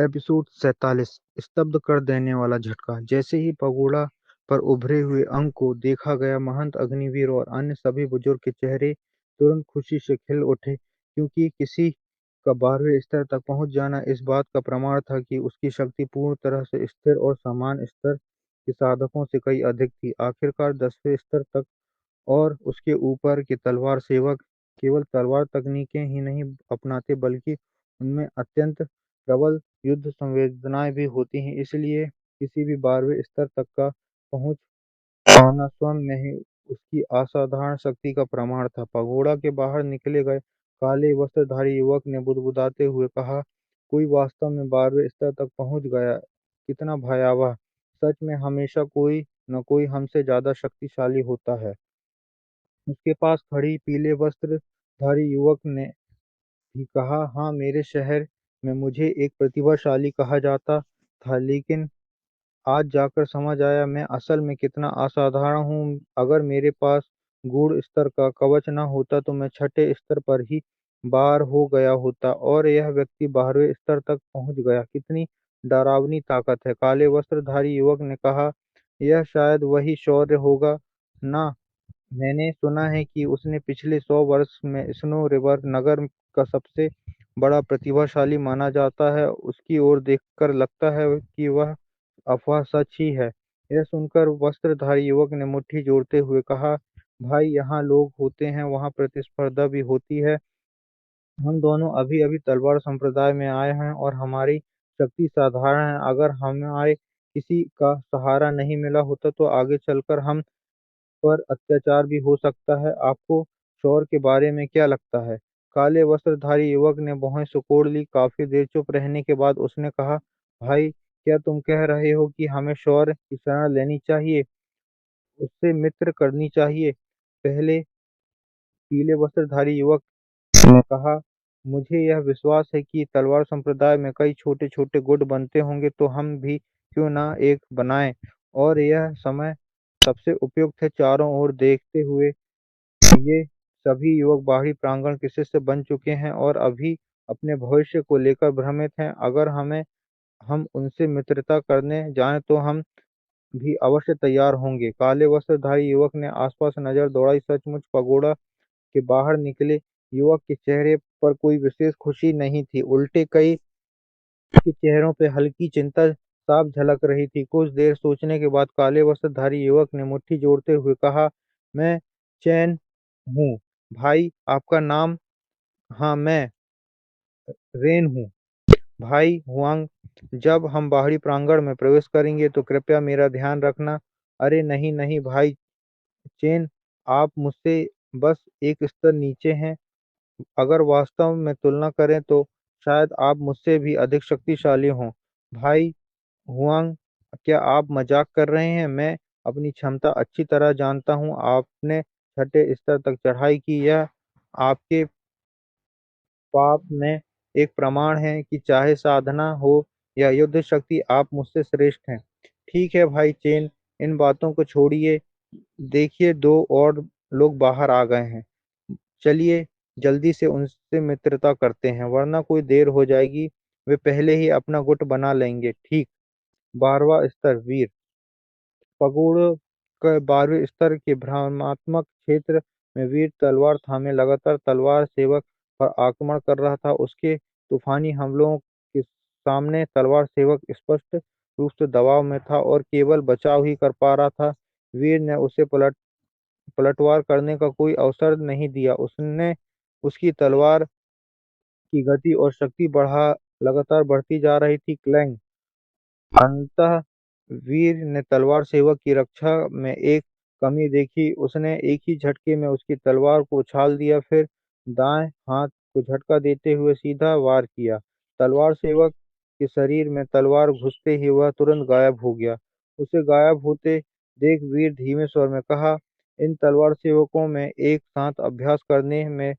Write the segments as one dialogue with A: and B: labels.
A: Episode 47। स्तब्ध कर देने वाला झटका। जैसे ही पगोड़ा पर उभरे हुए अंक को देखा गया, महंत अग्निवीर और अन्य सभी बुजुर्ग के चेहरे तुरंत खुशी से खिल उठे, क्योंकि किसी का 12वें स्तर तक पहुंच जाना इस बात का प्रमाण था कि उसकी शक्ति पूर्ण तरह से स्थिर और समान स्तर के साधकों से कहीं अधिक थी। आखिरकार 10वें स्तर तक और उसके ऊपर के तलवार सेवक केवल तलवार तकनीकें ही नहीं अपनाते, बल्कि उनमें अत्यंत प्रबल युद्ध संवेदनाएं भी होती हैं। इसलिए किसी भी 12वें स्तर तक का पहुंच पाना स्वयं में ही उसकी असाधारण शक्ति का प्रमाण था। पगोड़ा के बाहर निकले गए काले वस्त्रधारी युवक ने बुदबुदाते हुए कहा, कोई वास्तव में 12वें स्तर तक पहुंच गया, कितना भयावह। सच में हमेशा कोई न कोई हमसे ज्यादा शक्तिशाली होता है। उसके पास खड़ी पीले वस्त्रधारी युवक ने भी कहा, हाँ, मेरे शहर में मुझे एक प्रतिभाशाली कहा जाता था, लेकिन आज जाकर समझ आया मैं असल में कितना असाधारण हूँ। अगर मेरे पास गूढ़ स्तर का कवच न होता तो मैं छठे स्तर पर ही बाहर हो गया होता। और यह व्यक्ति 12वें स्तर तक पहुंच गया, कितनी डरावनी ताकत है। काले वस्त्रधारी युवक ने कहा, यह शायद वही शौर्य होगा ना। मैंने सुना है कि उसने पिछले 100 वर्ष में स्नो रिवर नगर का सबसे बड़ा प्रतिभाशाली माना जाता है। उसकी ओर देखकर लगता है कि वह अफ़वाह सच ही है। यह सुनकर वस्त्रधारी युवक ने मुट्ठी जोड़ते हुए कहा, भाई, यहाँ लोग होते हैं, वहाँ प्रतिस्पर्धा भी होती है। हम दोनों अभी-अभी तलवार संप्रदाय में आए हैं और हमारी शक्ति साधारण है। अगर हमें किसी का सहारा नहीं मिला होता तो आगे चलकर हम पर अत्याचार भी हो सकता है। आपको शौर के बारे में क्या लगता है? काले वस्त्रधारी युवक ने भौहें सिकोड़ ली। काफी देर चुप रहने के बाद उसने कहा, भाई, क्या तुम कह रहे हो कि हमें शौर्य की शरण लेनी चाहिए, उससे मित्र करनी चाहिए? पहले पीले वस्त्रधारी युवक ने कहा, मुझे यह विश्वास है कि तलवार संप्रदाय में कई छोटे छोटे गुट बनते होंगे, तो हम भी क्यों ना एक बनाएं। और यह समय सबसे उपयुक्त है। चारों ओर देखते हुए ये सभी युवक बाहरी प्रांगण के शिष्य बन चुके हैं और अभी अपने भविष्य को लेकर भ्रमित हैं। अगर हम उनसे मित्रता करने जाएं तो हम भी अवश्य तैयार होंगे। काले वस्त्रधारी युवक ने आसपास नजर दौड़ाई। सचमुच पगोड़ा के बाहर निकले युवक के चेहरे पर कोई विशेष खुशी नहीं थी, उल्टे कई के चेहरों पे हल्की चिंता साफ झलक रही थी। कुछ देर सोचने के बाद काले वस्त्रधारी युवक ने मुट्ठी जोड़ते हुए कहा, मैं चैन हूँ। भाई, आपका नाम? हाँ, मैं रेन हूँ। भाई हुआंग, जब हम बाहरी प्रांगण में प्रवेश करेंगे तो कृपया मेरा ध्यान रखना। अरे नहीं नहीं भाई चेन, आप मुझसे बस एक स्तर नीचे हैं। अगर वास्तव में तुलना करें तो शायद आप मुझसे भी अधिक शक्तिशाली हों। भाई हुआंग, क्या आप मजाक कर रहे हैं? मैं अपनी क्षमता अच्छी तरह जानता हूँ। आपने छठे स्तर तक चढ़ाई की, यह आपके पाप में एक प्रमाण है कि चाहे साधना हो या युद्ध शक्ति, आप मुझसे श्रेष्ठ हैं। ठीक है भाई चेन, इन बातों को छोड़िए। देखिए, दो और लोग बाहर आ गए हैं। चलिए जल्दी से उनसे मित्रता करते हैं, वरना कोई देर हो जाएगी। वे पहले ही अपना गुट बना लेंगे। ठीक। 12वां स्तर वीर। पगोड़ों के 12वें स्तर के भ्रमणात्मक क्षेत्र में वीर तलवार थामे लगातार तलवार सेवक पर आक्रमण कर रहा था। उसके तूफानी हमलों के सामने तलवार सेवक स्पष्ट रूप से दबाव में था और केवल बचाव ही कर पा रहा था। वीर ने उसे पलटवार करने का कोई अवसर नहीं दिया। उसने उसकी तलवार की गति और शक्ति बढ़ा लगातार बढ़ती जा रही थी। क्लैंग। अंततः वीर ने तलवार सेवक की रक्षा में एक कमी देखी। उसने एक ही झटके में उसकी तलवार को उछाल दिया, फिर दाएं हाथ को झटका देते हुए सीधा वार किया। तलवार सेवक के शरीर में तलवार घुसते ही वह तुरंत गायब हो गया। उसे गायब होते देख वीर धीमे स्वर में कहा, इन तलवार सेवकों में एक साथ अभ्यास करने में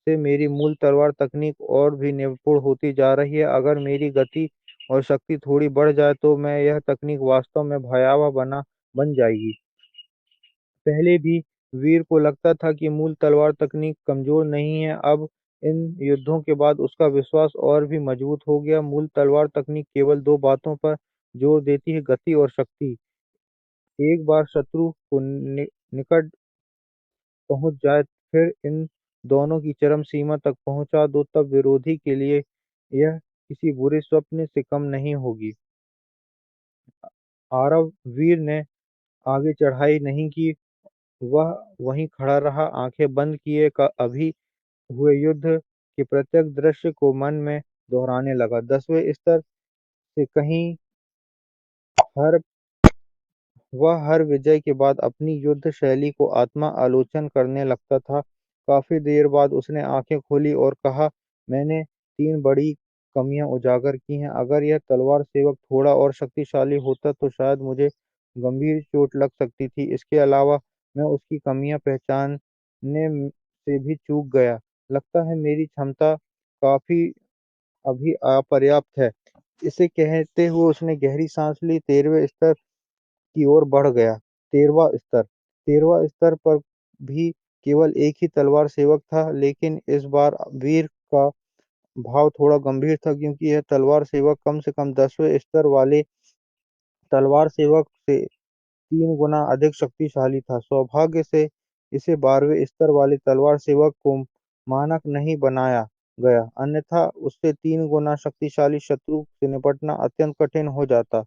A: से मेरी मूल तलवार तकनीक और भी निपुण होती जा रही है। अगर मेरी गति और शक्ति थोड़ी बढ़ जाए तो मैं यह तकनीक वास्तव में भयावह बन जाएगी। पहले भी वीर को लगता था कि मूल तलवार तकनीक कमजोर नहीं है। अब इन युद्धों के बाद उसका विश्वास और भी मजबूत हो गया। मूल तलवार तकनीक केवल दो बातों पर जोर देती है, गति और शक्ति। एक बार शत्रु को निकट पहुंच जाए, फिर इन दोनों की चरम सीमा तक पहुंचा दो, तब विरोधी के लिए यह किसी बुरे स्वप्न से कम नहीं होगी। आरव वीर ने आगे चढ़ाई नहीं की। वह वहीं खड़ा रहा, आंखें बंद किए अभी हुए युद्ध के प्रत्येक दृश्य को मन में दोहराने लगा। 10वें स्तर से कहीं हर वह हर विजय के बाद अपनी युद्ध शैली को आत्मा आलोचन करने लगता था। काफी देर बाद उसने आंखें खोली और कहा, मैंने तीन बड़ी कमियां उजागर की हैं। अगर यह तलवार सेवक थोड़ा और शक्तिशाली होता तो शायद मुझे गंभीर चोट लग सकती थी। इसके अलावा मैं उसकी कमियां पहचानने से भी चूक गया। लगता है मेरी क्षमता काफी अभी अपर्याप्त है। इसे कहते हुए उसने गहरी सांस ली। 13वें स्तर की ओर बढ़ गया। 13वां स्तर पर भी केवल एक ही तलवार सेवक था, लेकिन इस बार वीर का भाव थोड़ा गंभीर था, क्योंकि यह तलवार सेवक कम से कम 10वें स्तर वाले तलवार सेवक से 3 गुना अधिक शक्तिशाली था। सौभाग्य से इसे 12वें स्तर वाले तलवार सेवक को मानक नहीं बनाया गया, अन्यथा उससे 3 गुना शक्तिशाली शत्रु से निपटना अत्यंत कठिन हो जाता।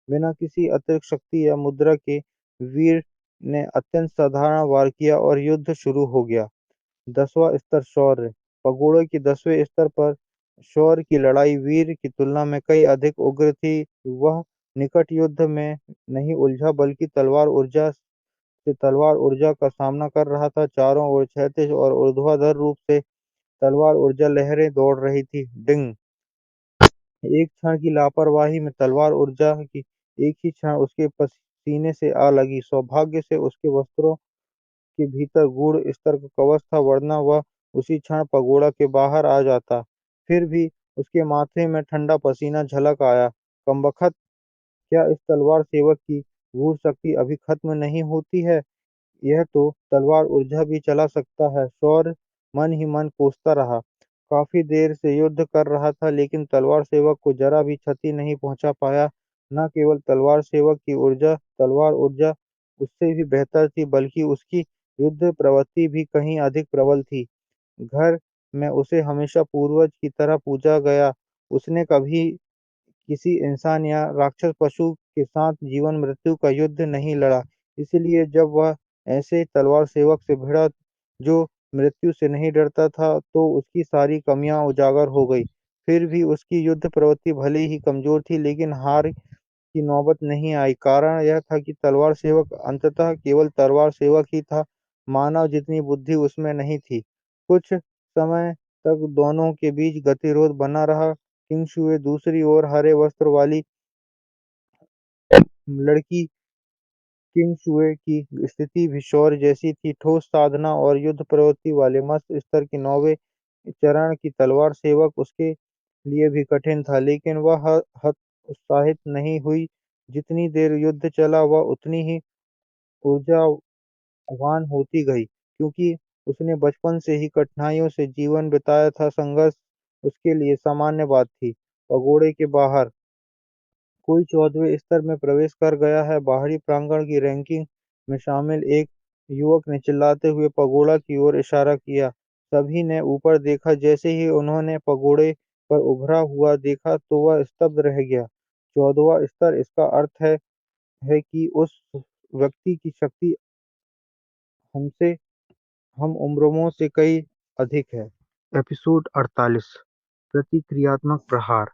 A: बिना किसी अतिरिक्त शक्ति या मुद्रा के वीर ने अत्यंत साधारण वार किया और युद्ध शुरू हो गया। 10वां स्तर शौर्य। पगोड़ों के 10वें स्तर पर शौर्य की लड़ाई वीर की तुलना में कई अधिक उग्र थी। वह निकट युद्ध में नहीं उलझा, बल्कि तलवार ऊर्जा का सामना कर रहा था। चारों ओर क्षैतिज और ऊर्ध्वाधर रूप से तलवार ऊर्जा लहरें दौड़ रही थी। डिंग! एक क्षण की लापरवाही में तलवार ऊर्जा की एक ही क्षण उसके पसीने से आ लगी। सौभाग्य से उसके वस्त्रों के भीतर गूढ़ स्तर का कवच था, वरना वह उसी क्षण पगोड़ा के बाहर आ जाता। फिर भी उसके माथे में ठंडा पसीना झलक आया। कमबख्त! क्या इस तलवार सेवक की गूढ़ शक्ति अभी खत्म नहीं होती है? यह तो तलवार ऊर्जा भी चला सकता है। शौर्य मन ही मन कोसता रहा। काफी देर से युद्ध कर रहा था, लेकिन तलवार सेवक को जरा भी क्षति नहीं पहुंचा पाया। न केवल तलवार सेवक की तलवार ऊर्जा उससे भी बेहतर थी, बल्कि उसकी युद्ध प्रवृत्ति भी कहीं अधिक प्रबल थी। घर में उसे हमेशा पूर्वज की तरह पूजा गया। उसने कभी किसी इंसान या राक्षस पशु के साथ जीवन मृत्यु का युद्ध नहीं लड़ा। इसलिए जब वह ऐसे तलवार सेवक से भिड़ा जो मृत्यु से नहीं डरता था, तो उसकी सारी कमियां उजागर हो गई। फिर भी उसकी युद्ध प्रवृत्ति भले ही कमजोर थी, लेकिन हार की नौबत नहीं आई। कारण यह था कि तलवार सेवक अंततः केवल तलवार सेवक ही था, मानव जितनी बुद्धि उसमें नहीं थी। कुछ समय तक दोनों के बीच गतिरोध बना रहा। किंगशुए दूसरी ओर हरे वस्त्र वाली लड़की किंगशुए की स्थिति भी शौर्य जैसी थी। ठोस साधना और युद्ध प्रवृत्ति वाले मस्त स्तर के 9वें चरण की तलवार सेवक उसके लिए भी कठिन था, लेकिन वह हतोत्साहित नहीं हुई। जितनी देर युद्ध चला, वह उतनी ही ऊर्जावान होती गई, क्योंकि उसने बचपन से ही कठिनाइयों से जीवन बिताया था। संघर्ष उसके लिए सामान्य बात थी। पगोड़े के बाहर कोई 14वें स्तर में प्रवेश कर गया है। बाहरी प्रांगण की रैंकिंग में शामिल एक युवक ने चिल्लाते हुए पगोड़ा की ओर इशारा किया। सभी ने ऊपर देखा। जैसे ही उन्होंने पगोड़े पर उभरा हुआ देखा, तो वह स्तब्ध रह गया। 14वां स्तर, इसका अर्थ है कि उस व्यक्ति की शक्ति हमसे हम उम्रों से कई अधिक है। एपिसोड 48, प्रतिक्रियात्मक प्रहार।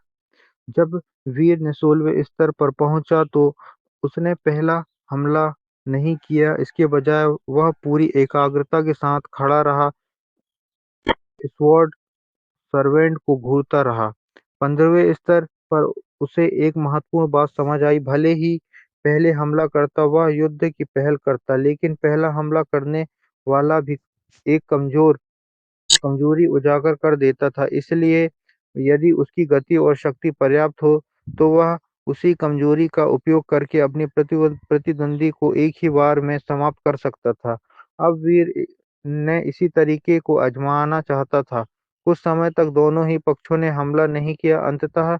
A: जब वीर ने 16वें स्तर पर पहुंचा, तो उसने पहला हमला नहीं किया। इसके बजाय वह पूरी एकाग्रता के साथ खड़ा रहा, स्वॉर्ड सर्वेंट को घूरता रहा। 15वें स्तर पर उसे एक महत्वपूर्ण बात समझ आई। भले ही पहले हमला करता वह युद्ध की पहल करता, लेकिन पहला हमला करने वाला भी एक कमजोरी उजागर कर देता था। इसलिए यदि उसकी गति और शक्ति पर्याप्त हो, तो वह उसी कमजोरी का उपयोग करके अपने प्रतिद्वंदी को एक ही बार में समाप्त कर सकता था। अब वीर ने इसी तरीके को आजमाना चाहता था। कुछ समय तक दोनों ही पक्षों ने हमला नहीं किया। अंततः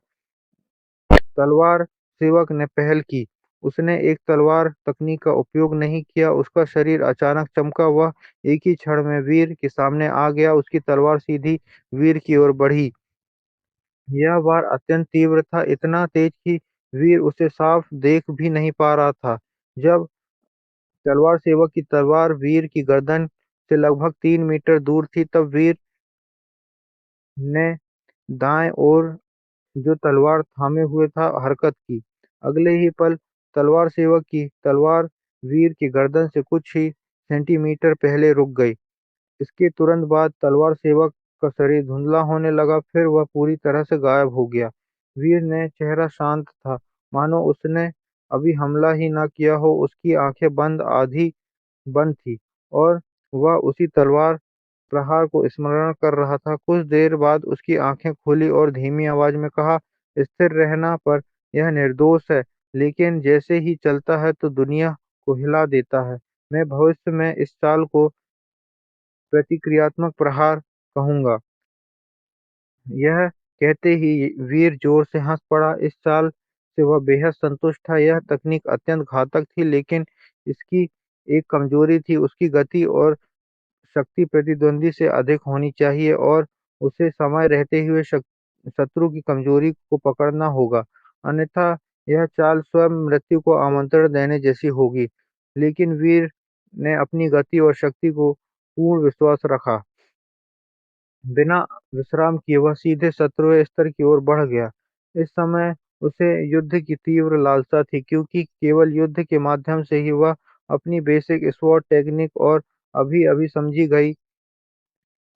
A: तलवार सेवक ने पहल की। उसने एक तलवार तकनीक का उपयोग नहीं किया। उसका शरीर अचानक चमका। वह एक ही क्षण में वीर के सामने आ गया। उसकी तलवार सीधी वीर की ओर बढ़ी। यह वार अत्यंत तीव्र था, इतना तेज कि वीर उसे साफ देख भी नहीं पा रहा था। जब तलवार सेवक की तलवार वीर की गर्दन से लगभग 3 मीटर दूर थी, तब वीर ने दाएं ओर जो तलवार थामे हुए था हरकत की। अगले ही पल तलवार सेवक की तलवार वीर की गर्दन से कुछ ही सेंटीमीटर पहले रुक गई। इसके तुरंत बाद तलवार सेवक का शरीर धुंधला होने लगा, फिर वह पूरी तरह से गायब हो गया। वीर ने चेहरा शांत था, मानो उसने अभी हमला ही ना किया हो। उसकी आंखें बंद आधी बंद थी और वह उसी तलवार प्रहार को स्मरण कर रहा था। कुछ देर बाद उसकी आंखें खुली और धीमी आवाज में कहा, स्थिर रहना पर यह निर्दोष है, लेकिन जैसे ही चलता है तो दुनिया को हिला देता है। मैं भविष्य में इस चाल को प्रतिक्रियात्मक प्रहार कहूंगा। यह कहते ही वीर जोर से हंस पड़ा। इस चाल से वह बेहद संतुष्ट था। यह तकनीक अत्यंत घातक थी, लेकिन इसकी एक कमजोरी थी। उसकी गति और शक्ति प्रतिद्वंदी से अधिक होनी चाहिए और उसे समय रहते हुए शत्रु की कमजोरी को पकड़ना होगा। अन्यथा यह चाल स्वयं मृत्यु को आमंत्रण देने जैसी होगी। लेकिन वीर ने अपनी गति और शक्ति को पूर्ण विश्वास रखा। बिना विश्राम किए वह सीधे शत्रु स्तर की ओर बढ़ गया। इस समय उसे युद्ध की तीव्र लालसा थी, क्योंकि केवल युद्ध के माध्यम से ही वह अपनी बेसिक स्वॉर्ड टेक्निक और अभी-अभी समझी गई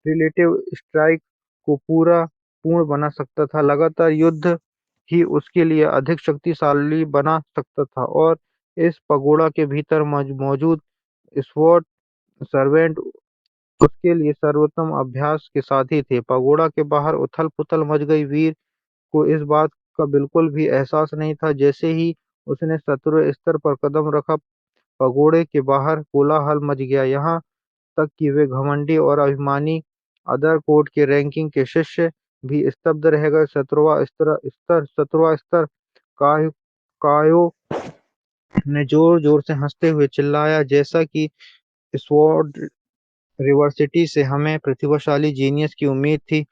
A: रिलेटिव स्ट्राइक को पूर्ण बना सकता था। लगातार युद्ध ही उसके लिए अधिक शक्तिशाली बना सकता था और इस पगोड़ा के भीतर मौजूद स्वॉर्ड सर्वेंट उसके लिए सर्वोत्तम अभ्यास के साथी थे। पगोड़ा के बाहर उथल-पुथल मच गई। वीर को इस बात का बिल्कुल भी एहसास नहीं था। जैसे ही उसने शत्रु स्तर पर कदम रखा, पगोड़े के बाहर कोलाहल मच गया। यहाँ तक कि वे घमंडी और अभिमानी अदर कोर्ट के रैंकिंग के शिष्य भी स्तब्ध रह गए। शत्रवा स्तर कायो कायो ने जोर जोर से हंसते हुए चिल्लाया, जैसा कि स्वॉर्ड रिवर्सिटी से हमें प्रतिभाशाली जीनियस की उम्मीद थी।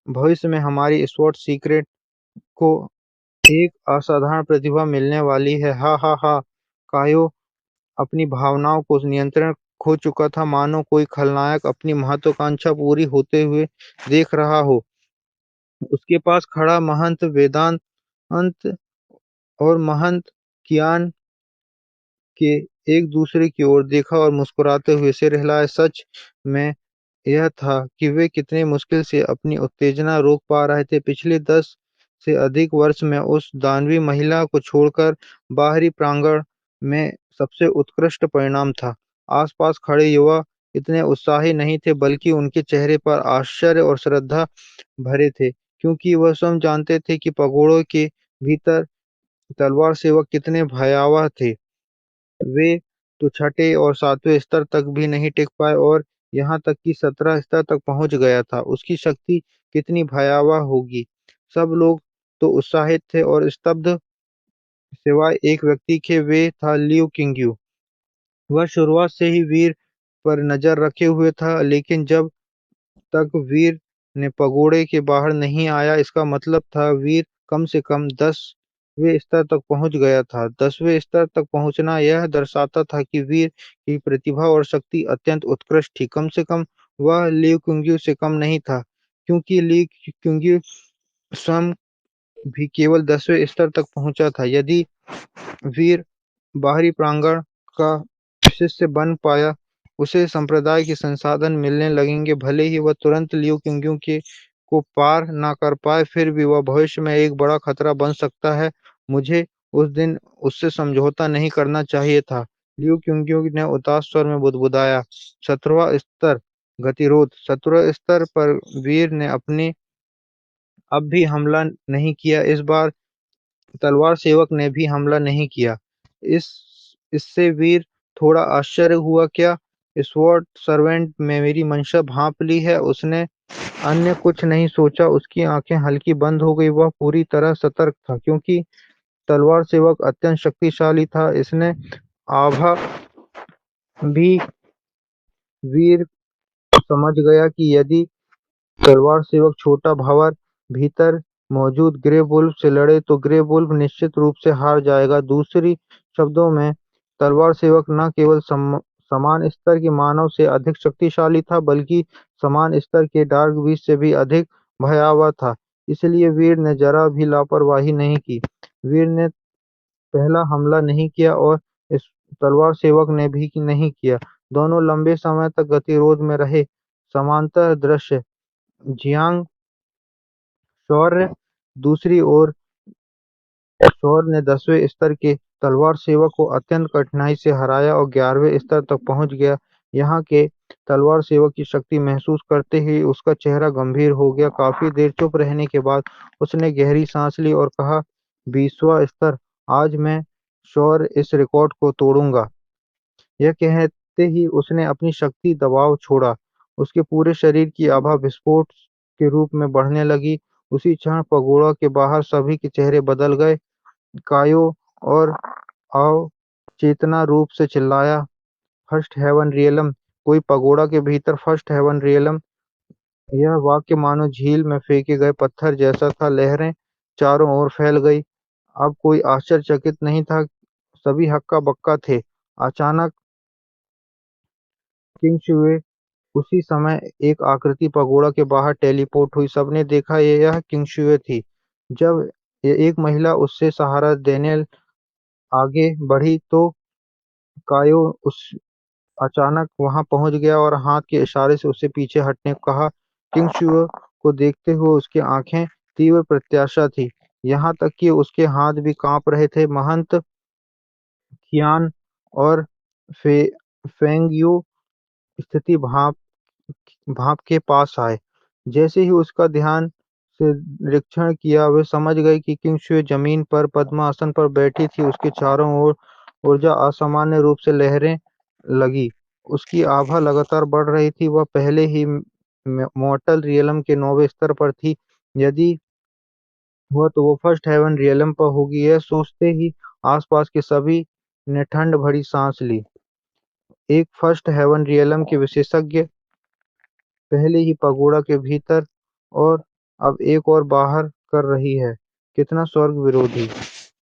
A: भविष्य में हमारी स्वॉर्ड सीक्रेट को एक असाधारण प्रतिभा मिलने वाली है। हा हा हा। कायो अपनी भावनाओं को नियंत्रण खो चुका था, मानो कोई खलनायक अपनी महत्वाकांक्षा पूरी होते हुए देख रहा हो। उसके पास खड़ा महंत वेदांत अंत और महंत कियान के एक दूसरे की ओर देखा और मुस्कुराते हुए सिर हिलाए। सच में यह था कि वे कितने मुश्किल से अपनी उत्तेजना रोक पा रहे थे। पिछले 10 से अधिक वर्ष में उस दानवी महिला को छोड़कर बाहरी प्रांगण में सबसे उत्कृष्ट परिणाम था। आसपास खड़े युवा इतने उत्साही नहीं थे, बल्कि उनके चेहरे पर आश्चर्य और श्रद्धा भरे थे, क्योंकि वह स्वयं जानते थे कि पगोड़ों के भीतर तलवार सेवक कितने भयावह थे। वे तो छठे और सातवें स्तर तक भी नहीं टिक पाए और यहाँ तक कि 17 स्तर तक पहुंच गया था। उसकी शक्ति कितनी भयावह होगी। सब लोग तो उत्साहित थे और स्तब्ध, सिवाय एक व्यक्ति के। वे था लियू किंगयू। वह शुरुआत से ही वीर पर नजर रखे हुए था, लेकिन जब तक वीर ने पगोड़े के बाहर नहीं आया, इसका मतलब था वीर कम से कम 10वें स्तर तक पहुंच गया था। 10वें स्तर तक पहुंचना यह दर्शाता था कि वीर की प्रतिभा और शक्ति अत्यंत उत्कृष्ट थी। कम से कम वह ली कुंग्यू से कम नहीं था, क्योंकि ली कुंग्यू स्वयं भी केवल 10वें स्तर तक पहुंचा था। यदि वीर बाहरी प्रांगण का शिष्य बन पाया, उसे संप्रदाय के संसाधन मिलने लगेंगे। भले ही वह तुरंत लियू किंगयू के को पार ना कर पाए, फिर भी वह भविष्य में एक बड़ा खतरा बन सकता है। मुझे उस दिन उससे समझौता नहीं करना चाहिए था। लियू किंगयू ने उदास स्वर में बुदबुदाया। 17वां स्तर गतिरोध। 17वें स्तर पर वीर ने अपने अब भी हमला नहीं किया। इस बार तलवार सेवक ने भी हमला नहीं किया। इस इससे वीर थोड़ा आश्चर्य हुआ। क्या स्वॉर्ड सर्वेंट में मेरी मंशा भांप ली है? उसने अन्य कुछ नहीं सोचा, उसकी आंखें हल्की बंद हो गई। वह पूरी तरह सतर्क था, क्योंकि तलवार सेवक अत्यंत शक्तिशाली था। इसने आभा भी वीर समझ गया कि यदि तलवार सेवक छोटा भंवर भीतर मौजूद ग्रे वुल्फ से लड़े तो ग्रे वुल्फ निश्चित रूप से हार जाएगा। दूसरी शब्दों में, तलवार सेवक न केवल समान स्तर के मानव से अधिक शक्तिशाली था, बल्कि समान स्तर के डार्क बीस्ट से भी अधिक भयावह था। इसलिए वीर ने जरा भी लापरवाही नहीं की। वीर ने पहला हमला नहीं किया और इस तलवार सेवक ने भी नहीं किया। दोनों लंबे समय तक गतिरोध में रहे। समांतर दृश्य, जियांग शौर्य। दूसरी ओर, शौर्य ने 10वें स्तर के तलवार सेवक को अत्यंत कठिनाई से हराया और 11वें स्तर तक पहुंच गया। यहाँ के तलवार सेवक की शक्ति महसूस करते ही उसका चेहरा गंभीर हो गया। काफी देर चुप रहने के बाद उसने गहरी सांस ली और कहा, 20वां स्तर, आज मैं शौर्य इस रिकॉर्ड को तोड़ूंगा। यह कहते ही उसने अपनी शक्ति दबाव छोड़ा। उसके पूरे शरीर की आभा विस्फोट के रूप में बढ़ने लगी। उसी क्षण पगोड़ा के बाहर सभी के चेहरे बदल गए। कायो और आओ चेतना रूप से चिल्लाया, फर्स्ट हेवन रियलम। कोई पगोड़ा के भीतर फर्स्ट हेवन रियलम। यह वाक्य मानो झील में फेंके गए पत्थर जैसा था। लहरें चारों ओर फैल गई। अब कोई आश्चर्यचकित नहीं था, सभी हक्का बक्का थे। अचानक किंग शुए उसी समय एक आकृति पगोड़ा के बाहर टेलीपोर्ट हुई। सबने देखा, यह किंगशुए थी। जब एक महिला उससे सहारा देने आगे बढ़ी तो कायो उस अचानक वहां पहुंच गया और हाथ के इशारे से उसे पीछे हटने को कहा। किंगशुए को देखते हुए उसकी आंखें तीव्र प्रत्याशा थी, यहाँ तक कि उसके हाथ भी कांप रहे थे। महंत कियान और फे फेंगयू स्थिति भाप भाप के पास आए। जैसे ही उसका ध्यान से निरीक्षण किया, वे समझ गए कि किंगशुए जमीन पर पद्मासन पर बैठी थी। उसके चारों ओर ऊर्जा असामान्य रूप से लहरें लगी। उसकी आभा लगातार बढ़ रही थी। वह पहले ही मॉर्टल रियलम के 9वें स्तर पर थी। यदि हुआ तो वो फर्स्ट हेवन रियलम पर होगी। यह सोचते ही आसपास के सभी ने ठंड भरी सांस ली। एक फर्स्ट हेवन रियलम के विशेषज्ञ पहले ही पगोड़ा के भीतर और अब एक और बाहर कर रही है। कितना स्वर्ग विरोधी।